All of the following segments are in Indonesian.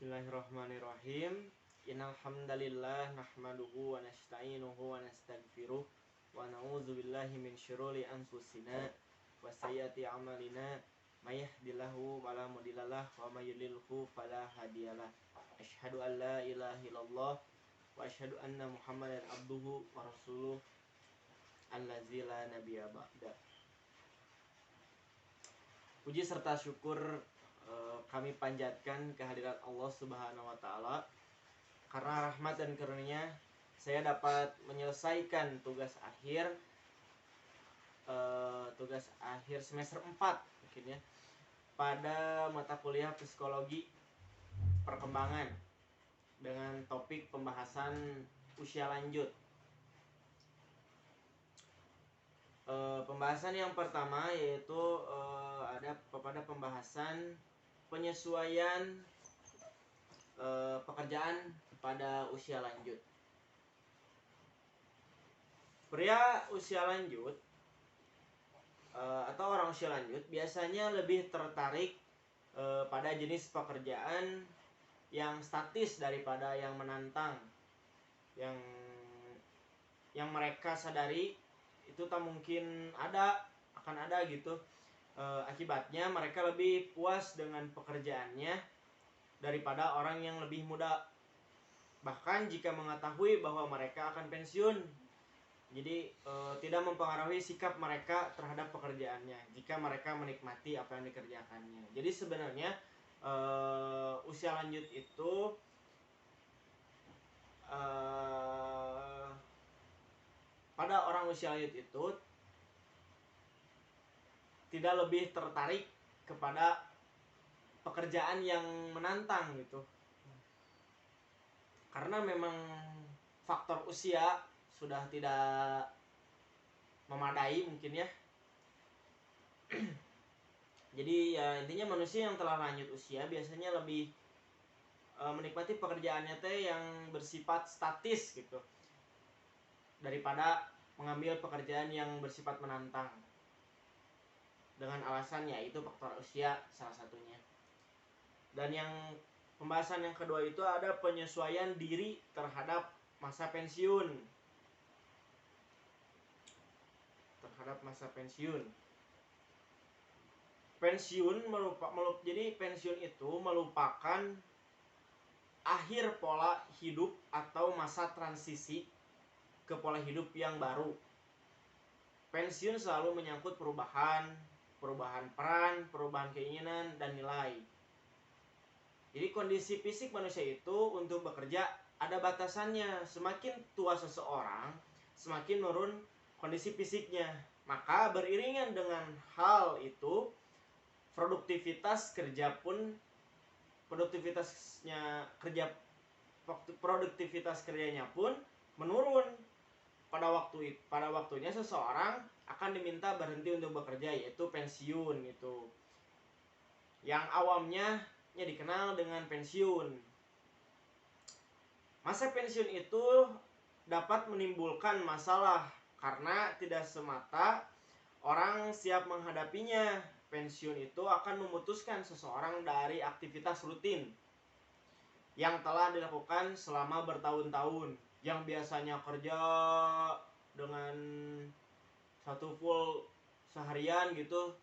Bismillahirrahmanirrahim. Innal hamdalillah nahmaduhu wa nasta'inuhu wa nastaghfiruh wa na'udzu billahi min syururi anfusina wa sayyiati a'malina may yahdihillahu fala mudhillalah wa may yudlilhu fala hadiyalah. Asyhadu an la ilaha illallah wa asyhadu anna Muhammadan abduhu wa rasuluh allazi la nabiyya ba'da. Puji serta syukur kami panjatkan kehadirat Allah Subhanahu wa taala. Karena rahmat dan karunia saya dapat menyelesaikan tugas akhir semester 4 mungkin ya, pada mata kuliah psikologi perkembangan dengan topik pembahasan usia lanjut. Pembahasan yang pertama yaitu ada pada pembahasan penyesuaian pekerjaan pada usia lanjut. Pria usia lanjut atau orang usia lanjut biasanya lebih tertarik pada jenis pekerjaan yang statis daripada yang menantang, yang mereka sadari itu tak mungkin akan ada gitu. Akibatnya mereka lebih puas dengan pekerjaannya daripada orang yang lebih muda, bahkan jika mengetahui bahwa mereka akan pensiun. Jadi tidak mempengaruhi sikap mereka terhadap pekerjaannya jika mereka menikmati apa yang dikerjakannya. Jadi sebenarnya usia lanjut itu pada orang usia lanjut itu tidak lebih tertarik kepada pekerjaan yang menantang gitu, karena memang faktor usia sudah tidak memadai mungkin ya. Jadi ya intinya manusia yang telah lanjut usia biasanya lebih menikmati pekerjaannya yang bersifat statis gitu, daripada mengambil pekerjaan yang bersifat menantang, dengan alasan yaitu faktor usia salah satunya. Dan yang pembahasan yang kedua itu ada penyesuaian diri terhadap masa pensiun. Jadi pensiun itu merupakan akhir pola hidup atau masa transisi ke pola hidup yang baru. Pensiun selalu menyangkut perubahan peran, perubahan keinginan dan nilai. Jadi kondisi fisik manusia itu untuk bekerja ada batasannya. Semakin tua seseorang, semakin menurun kondisi fisiknya. Maka beriringan dengan hal itu, produktivitas kerjanya pun menurun. Pada waktunya seseorang akan diminta berhenti untuk bekerja, yaitu pensiun itu. Yang awamnya dikenal dengan pensiun. Masa pensiun itu dapat menimbulkan masalah karena tidak semata orang siap menghadapinya. Pensiun itu akan memutuskan seseorang dari aktivitas rutin yang telah dilakukan selama bertahun-tahun, yang biasanya kerja dengan satu full seharian gitu,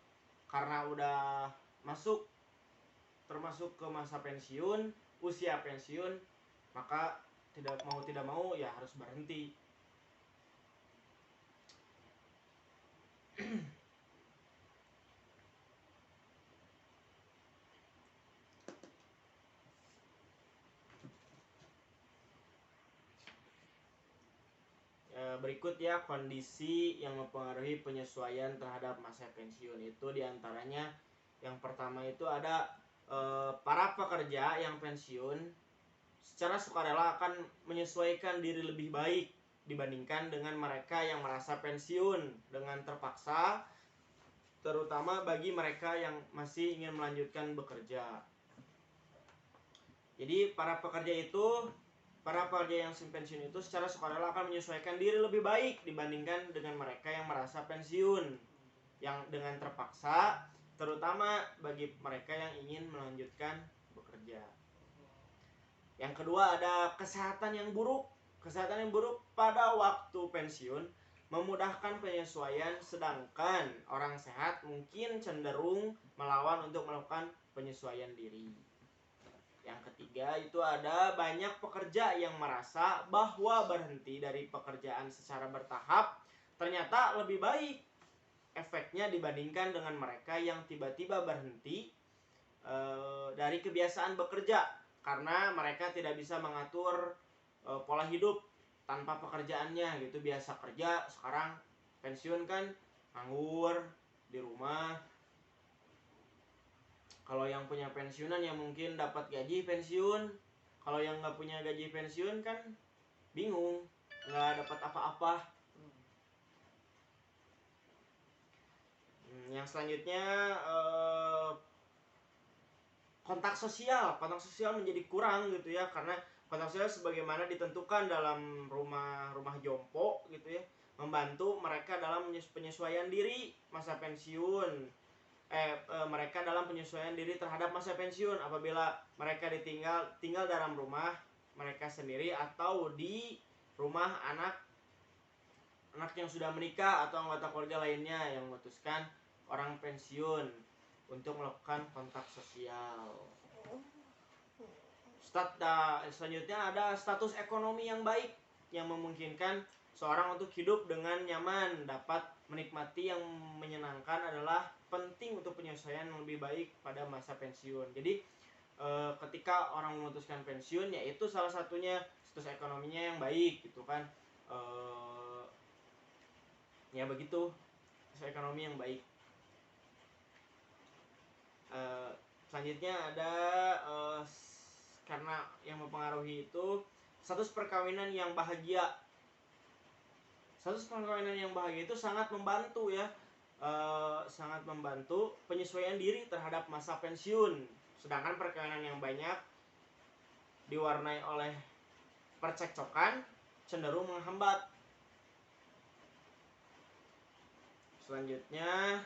karena udah termasuk ke masa pensiun, usia pensiun, maka tidak mau ya harus berhenti. Berikut ya kondisi yang mempengaruhi penyesuaian terhadap masa pensiun itu, diantaranya yang pertama itu ada para pekerja yang pensiun secara sukarela akan menyesuaikan diri lebih baik dibandingkan dengan mereka yang merasa pensiun dengan terpaksa, terutama bagi mereka yang masih ingin melanjutkan bekerja. Jadi para pekerja yang pensiun itu secara sukarela akan menyesuaikan diri lebih baik dibandingkan dengan mereka yang merasa pensiun yang dengan terpaksa, terutama bagi mereka yang ingin melanjutkan bekerja. Yang kedua ada kesehatan yang buruk. Kesehatan yang buruk pada waktu pensiun memudahkan penyesuaian, sedangkan orang sehat mungkin cenderung melawan untuk melakukan penyesuaian diri. Yang ketiga itu ada banyak pekerja yang merasa bahwa berhenti dari pekerjaan secara bertahap ternyata lebih baik efeknya dibandingkan dengan mereka yang tiba-tiba berhenti dari kebiasaan bekerja karena mereka tidak bisa mengatur pola hidup tanpa pekerjaannya gitu. Biasa kerja, sekarang pensiun kan nganggur di rumah. Kalau yang punya pensiunan ya mungkin dapat gaji pensiun, kalau yang nggak punya gaji pensiun kan bingung, nggak dapat apa-apa. Yang selanjutnya kontak sosial menjadi kurang gitu ya, karena kontak sosial sebagaimana ditentukan dalam rumah jompo gitu ya, membantu mereka dalam penyesuaian diri masa pensiun. Mereka dalam penyesuaian diri terhadap masa pensiun apabila mereka tinggal dalam rumah mereka sendiri atau di rumah anak yang sudah menikah atau anggota keluarga lainnya yang memutuskan orang pensiun untuk melakukan kontak sosial. Selanjutnya ada status ekonomi yang baik yang memungkinkan seorang untuk hidup dengan nyaman, dapat menikmati yang menyenangkan adalah penting untuk penyesuaian yang lebih baik pada masa pensiun. Jadi ketika orang memutuskan pensiun, yaitu salah satunya status ekonominya yang baik gitu kan. Ya begitu, status ekonomi yang baik. Selanjutnya ada karena yang mempengaruhi itu status perkawinan yang bahagia. Status perkawinan yang bahagia itu sangat membantu ya, sangat membantu penyesuaian diri terhadap masa pensiun. Sedangkan perkawinan yang banyak diwarnai oleh percekcokan cenderung menghambat. Selanjutnya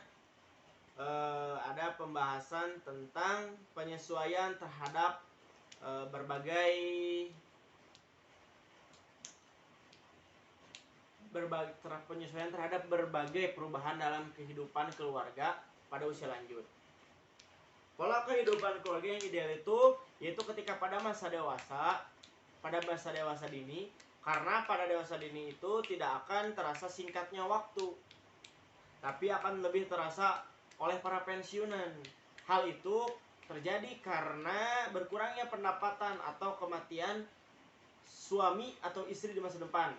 ada pembahasan tentang penyesuaian terhadap penyesuaian terhadap berbagai perubahan dalam kehidupan keluarga pada usia lanjut. Pola kehidupan keluarga yang ideal itu yaitu ketika pada masa dewasa dini, karena pada dewasa dini itu tidak akan terasa singkatnya waktu, tapi akan lebih terasa oleh para pensiunan. Hal itu terjadi karena berkurangnya pendapatan atau kematian suami atau istri di masa depan.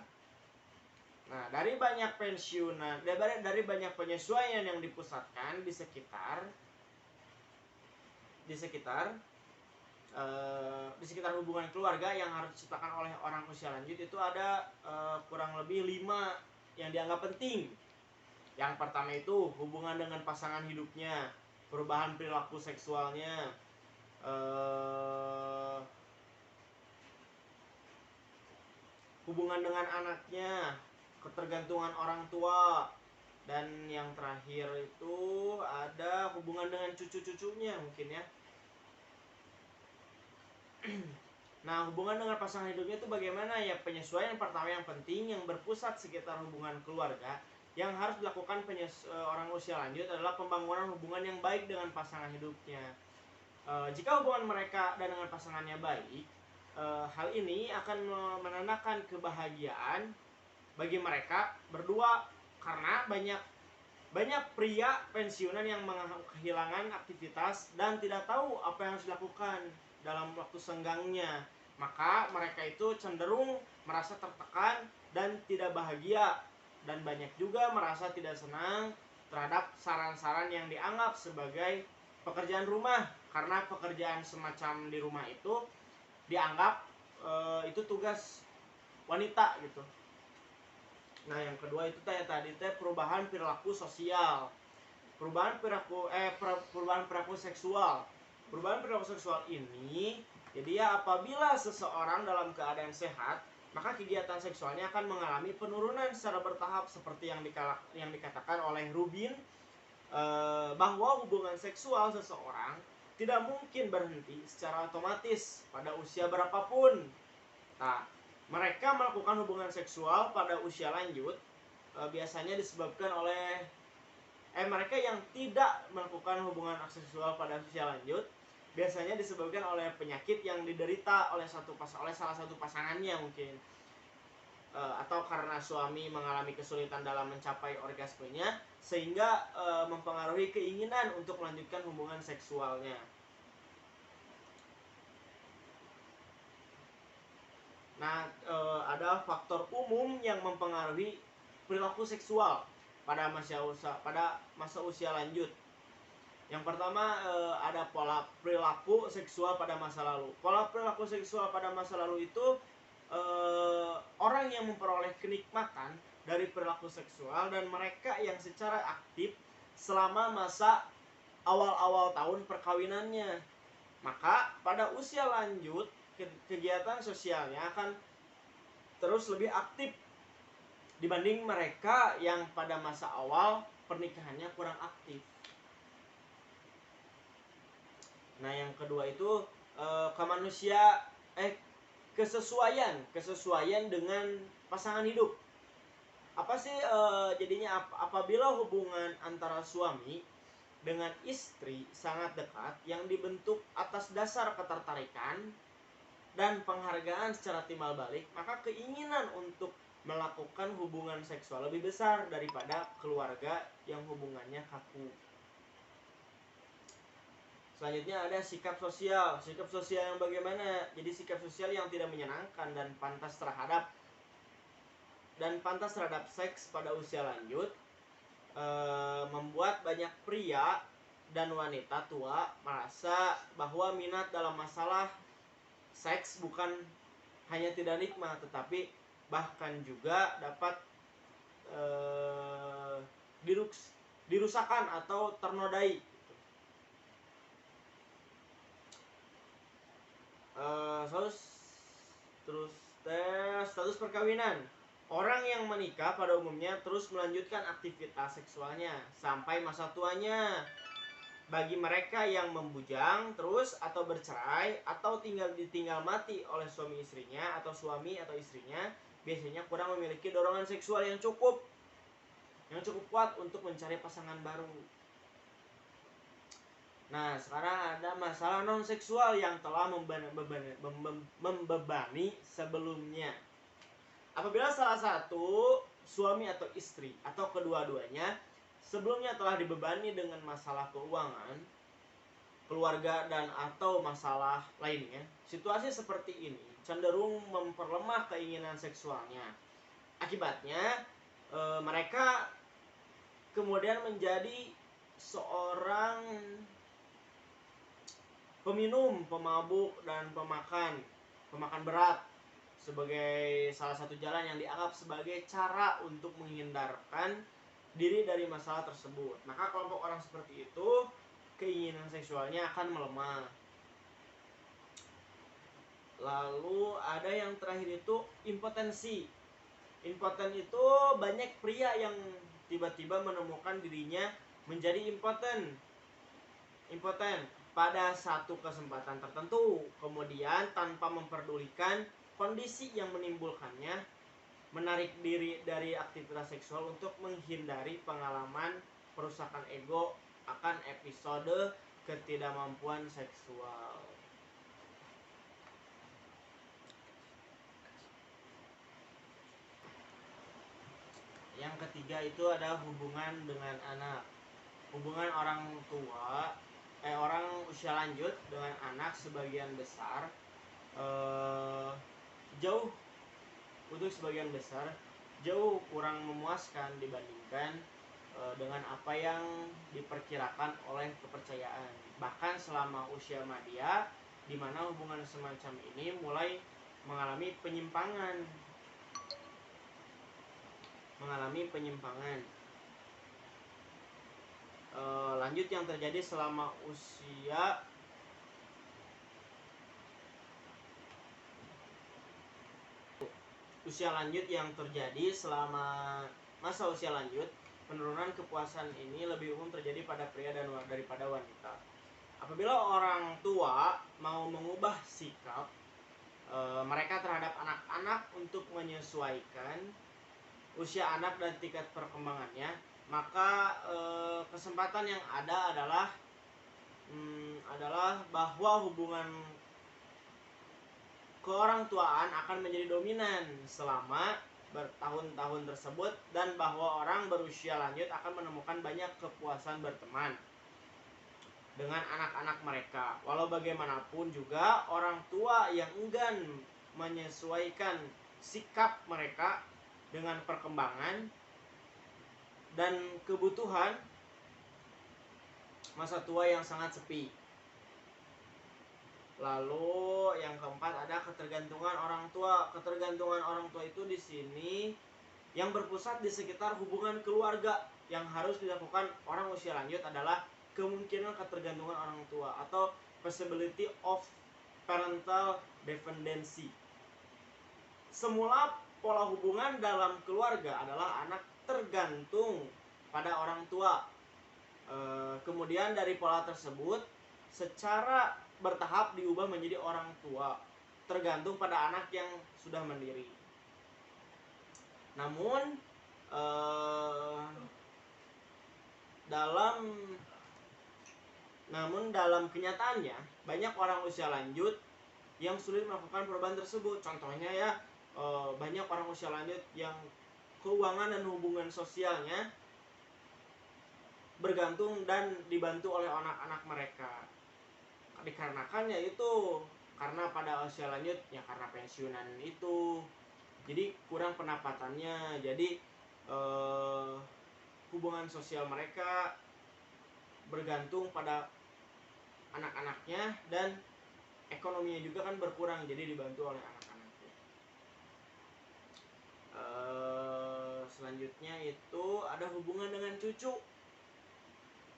Nah, dari banyak penyesuaian yang dipusatkan di sekitar hubungan keluarga yang harus diciptakan oleh orang usia lanjut itu ada kurang lebih 5 yang dianggap penting. Yang pertama itu hubungan dengan pasangan hidupnya, perubahan perilaku seksualnya, hubungan dengan anaknya, ketergantungan orang tua, dan yang terakhir itu ada hubungan dengan cucu-cucunya mungkin ya. Nah, hubungan dengan pasangan hidupnya itu bagaimana ya? Penyesuaian pertama yang penting yang berpusat sekitar hubungan keluarga yang harus dilakukan orang usia lanjut adalah pembangunan hubungan yang baik dengan pasangan hidupnya. Jika hubungan mereka dan dengan pasangannya baik, hal ini akan menandakan kebahagiaan bagi mereka berdua, karena banyak pria pensiunan yang kehilangan aktivitas dan tidak tahu apa yang harus dilakukan dalam waktu senggangnya. Maka mereka itu cenderung merasa tertekan dan tidak bahagia, dan banyak juga merasa tidak senang terhadap saran-saran yang dianggap sebagai pekerjaan rumah, karena pekerjaan semacam di rumah itu dianggap itu tugas wanita gitu. Nah, yang kedua itu tadi perubahan perilaku sosial, perubahan perilaku seksual. Perubahan perilaku seksual ini jadi ya apabila seseorang dalam keadaan sehat, maka kegiatan seksualnya akan mengalami penurunan secara bertahap seperti yang dikatakan oleh Rubin, bahwa hubungan seksual seseorang tidak mungkin berhenti secara otomatis pada usia berapapun. Nah, mereka melakukan hubungan seksual pada usia lanjut biasanya disebabkan oleh mereka yang tidak melakukan hubungan seksual pada usia lanjut biasanya disebabkan oleh penyakit yang diderita oleh salah satu pasangannya mungkin, atau karena suami mengalami kesulitan dalam mencapai orgasmenya sehingga mempengaruhi keinginan untuk melanjutkan hubungan seksualnya. Nah, ada faktor umum yang mempengaruhi perilaku seksual pada masa usia lanjut. Yang pertama, ada pola perilaku seksual pada masa lalu. Pola perilaku seksual pada masa lalu itu orang yang memperoleh kenikmatan dari perilaku seksual dan mereka yang secara aktif selama masa awal-awal tahun perkawinannya. Maka pada usia lanjut kegiatan sosialnya akan terus lebih aktif dibanding mereka yang pada masa awal pernikahannya kurang aktif. Nah, yang kedua itu kesesuaian dengan pasangan hidup. Apa sih jadinya apabila hubungan antara suami dengan istri sangat dekat yang dibentuk atas dasar ketertarikan dan penghargaan secara timbal balik, maka keinginan untuk melakukan hubungan seksual lebih besar daripada keluarga yang hubungannya kaku. Selanjutnya ada sikap sosial. Sikap sosial yang bagaimana? Jadi sikap sosial yang tidak menyenangkan dan pantas terhadap seks pada usia lanjut membuat banyak pria dan wanita tua merasa bahwa minat dalam masalah seks bukan hanya tidak nikmat, tetapi bahkan juga dapat dirusakkan atau ternodai. Status perkawinan. Orang yang menikah pada umumnya terus melanjutkan aktivitas seksualnya sampai masa tuanya. Bagi mereka yang membujang terus atau bercerai atau ditinggal mati oleh suami atau istrinya, biasanya kurang memiliki dorongan seksual yang cukup kuat untuk mencari pasangan baru. Nah, sekarang ada masalah non seksual yang telah membebani sebelumnya. Apabila salah satu suami atau istri atau kedua-duanya sebelumnya telah dibebani dengan masalah keuangan, keluarga dan atau masalah lainnya, situasi seperti ini cenderung memperlemah keinginan seksualnya. Akibatnya, mereka kemudian menjadi seorang peminum, pemabuk, dan pemakan berat sebagai salah satu jalan yang dianggap sebagai cara untuk menghindarkan diri dari masalah tersebut. Maka kelompok orang seperti itu keinginan seksualnya akan melemah. Lalu ada yang terakhir itu impotensi. Impoten itu banyak pria yang tiba-tiba menemukan dirinya menjadi impoten pada satu kesempatan tertentu, kemudian tanpa memperdulikan kondisi yang menimbulkannya, menarik diri dari aktivitas seksual untuk menghindari pengalaman perusakan ego akan episode ketidakmampuan seksual. Yang ketiga itu ada hubungan dengan anak. Hubungan orang usia lanjut dengan anak sebagian besar jauh kurang memuaskan dibandingkan dengan apa yang diperkirakan oleh kepercayaan. Bahkan selama usia madya, di mana hubungan semacam ini mulai mengalami penyimpangan. Lanjut yang terjadi selama usia lanjut yang terjadi selama masa usia lanjut, penurunan kepuasan ini lebih umum terjadi pada pria daripada wanita. Apabila orang tua mau mengubah sikap mereka terhadap anak-anak untuk menyesuaikan usia anak dan tingkat perkembangannya, maka kesempatan yang ada adalah bahwa hubungan keorangtuaan akan menjadi dominan selama bertahun-tahun tersebut, dan bahwa orang berusia lanjut akan menemukan banyak kepuasan berteman dengan anak-anak mereka. Walau bagaimanapun juga orang tua yang enggan menyesuaikan sikap mereka dengan perkembangan dan kebutuhan masa tua yang sangat sepi. Lalu yang keempat ada ketergantungan orang tua. Ketergantungan orang tua itu di sini yang berpusat di sekitar hubungan keluarga. Yang harus dilakukan orang usia lanjut adalah kemungkinan ketergantungan orang tua atau possibility of parental dependency. Semula pola hubungan dalam keluarga adalah anak tergantung pada orang tua. Kemudian dari pola tersebut secara bertahap diubah menjadi orang tua tergantung pada anak yang sudah mandiri. Namun dalam kenyataannya banyak orang usia lanjut yang sulit melakukan perubahan tersebut. Contohnya ya, banyak orang usia lanjut yang keuangan dan hubungan sosialnya bergantung dan dibantu oleh anak-anak mereka. Dikarenakan yaitu karena pada usia lanjut ya karena pensiunan itu, jadi kurang pendapatannya, jadi hubungan sosial mereka bergantung pada anak-anaknya dan ekonominya juga kan berkurang, jadi dibantu oleh anak-anaknya. Selanjutnya itu ada hubungan dengan cucu.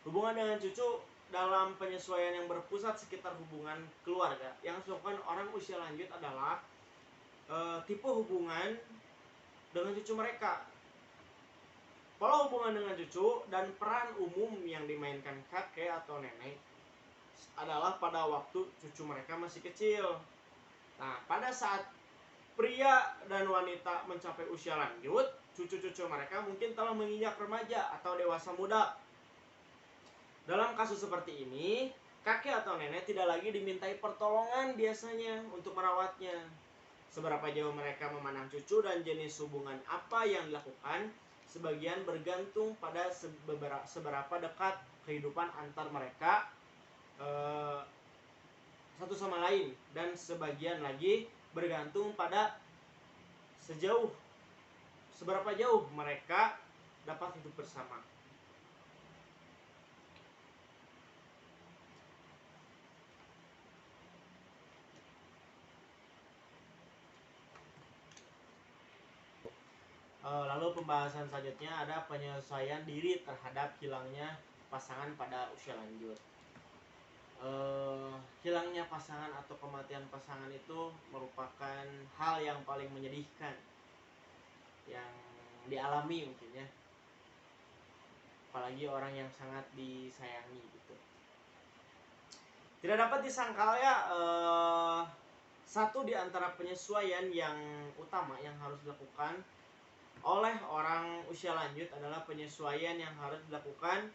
Hubungan dengan cucu dalam penyesuaian yang berpusat sekitar hubungan keluarga yang dilakukan orang usia lanjut adalah tipe hubungan dengan cucu mereka. Pola hubungan dengan cucu dan peran umum yang dimainkan kakek atau nenek adalah pada waktu cucu mereka masih kecil. Nah, pada saat pria dan wanita mencapai usia lanjut, cucu-cucu mereka mungkin telah menginjak remaja atau dewasa muda. Dalam kasus seperti ini, kakek atau nenek tidak lagi dimintai pertolongan biasanya untuk merawatnya. Seberapa jauh mereka memandang cucu dan jenis hubungan apa yang dilakukan, sebagian bergantung pada seberapa dekat kehidupan antar mereka satu sama lain, dan sebagian lagi bergantung pada seberapa jauh mereka dapat hidup bersama. Lalu pembahasan selanjutnya ada penyesuaian diri terhadap hilangnya pasangan pada usia lanjut. Hilangnya pasangan atau kematian pasangan itu merupakan hal yang paling menyedihkan yang dialami mungkin ya, apalagi orang yang sangat disayangi gitu. Tidak dapat disangkal ya, satu di antara penyesuaian yang utama yang harus dilakukan oleh orang usia lanjut adalah penyesuaian yang harus dilakukan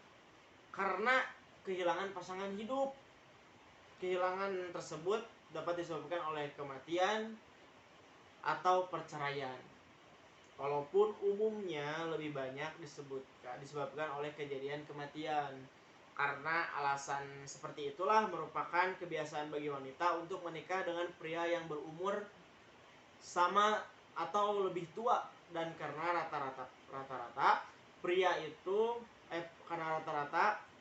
karena kehilangan pasangan hidup. Kehilangan tersebut dapat disebabkan oleh kematian atau perceraian. Walaupun umumnya lebih banyak disebabkan oleh kejadian kematian. Karena alasan seperti itulah merupakan kebiasaan bagi wanita untuk menikah dengan pria yang berumur sama atau lebih tua, dan karena rata-rata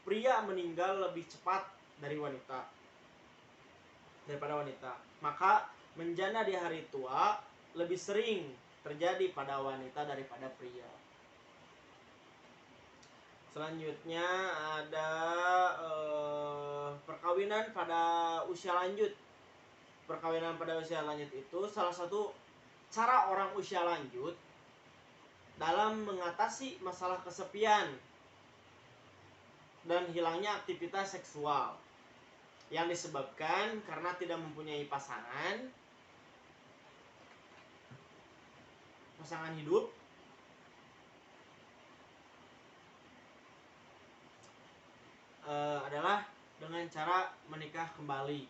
pria meninggal lebih cepat daripada wanita, maka menjanda di hari tua lebih sering terjadi pada wanita daripada pria. Selanjutnya ada perkawinan pada usia lanjut. Perkawinan pada usia lanjut itu salah satu cara orang usia lanjut dalam mengatasi masalah kesepian dan hilangnya aktivitas seksual. yang disebabkan karena tidak mempunyai pasangan hidup adalah dengan cara menikah kembali.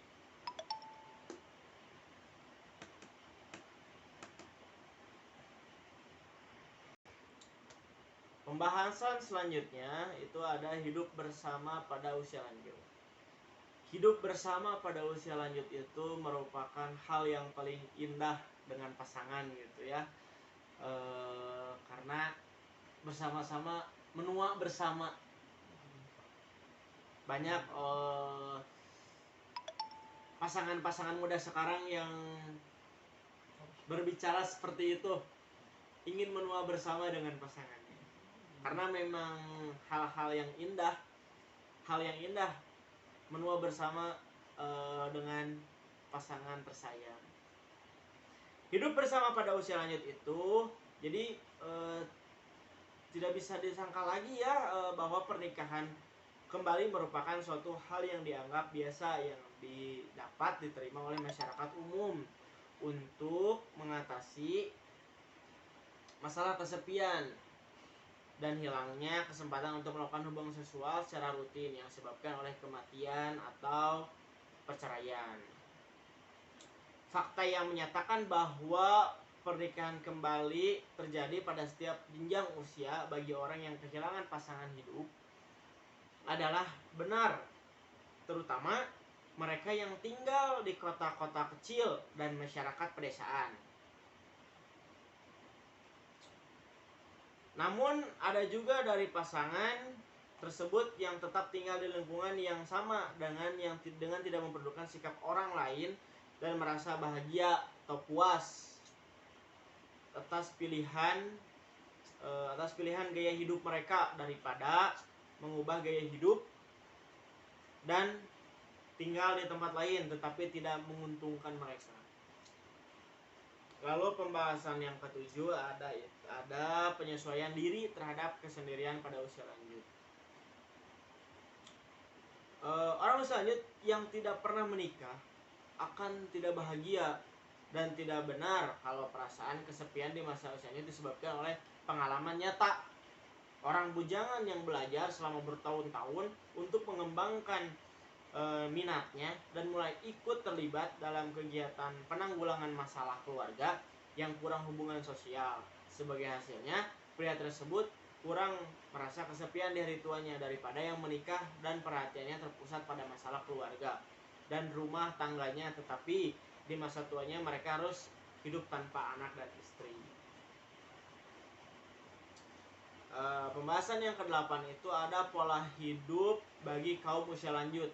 Pembahasan selanjutnya itu ada hidup bersama pada usia lanjut. Hidup bersama pada usia lanjut itu merupakan hal yang paling indah dengan pasangan gitu ya. Karena bersama-sama menua bersama. Banyak pasangan-pasangan muda sekarang yang berbicara seperti itu, ingin menua bersama dengan pasangannya. Karena memang hal yang indah menua bersama dengan pasangan tersayang. Hidup bersama pada usia lanjut itu jadi tidak bisa disangka lagi ya bahwa pernikahan kembali merupakan suatu hal yang dianggap biasa, yang dapat diterima oleh masyarakat umum untuk mengatasi masalah kesepian dan hilangnya kesempatan untuk melakukan hubungan seksual secara rutin yang disebabkan oleh kematian atau perceraian. Fakta yang menyatakan bahwa pernikahan kembali terjadi pada setiap jenjang usia bagi orang yang kehilangan pasangan hidup adalah benar, terutama mereka yang tinggal di kota-kota kecil dan masyarakat pedesaan. Namun ada juga dari pasangan tersebut yang tetap tinggal di lingkungan yang sama dengan tidak memperdulikan sikap orang lain dan merasa bahagia atau puas atas pilihan gaya hidup mereka daripada mengubah gaya hidup dan tinggal di tempat lain tetapi tidak menguntungkan mereka. Lalu pembahasan yang ketujuh ada penyesuaian diri terhadap kesendirian pada usia lanjut. Orang usia lanjut yang tidak pernah menikah akan tidak bahagia dan tidak benar kalau perasaan kesepian di masa usia lanjut disebabkan oleh pengalaman nyata. Orang bujangan yang belajar selama bertahun-tahun untuk mengembangkan minatnya dan mulai ikut terlibat dalam kegiatan penanggulangan masalah keluarga yang kurang hubungan sosial. Sebagai hasilnya, pria tersebut kurang merasa kesepian di hari tuanya daripada yang menikah dan perhatiannya terpusat pada masalah keluarga dan rumah tangganya, tetapi di masa tuanya mereka harus hidup tanpa anak dan istri. Pembahasan yang ke-8 itu ada pola hidup bagi kaum usia lanjut.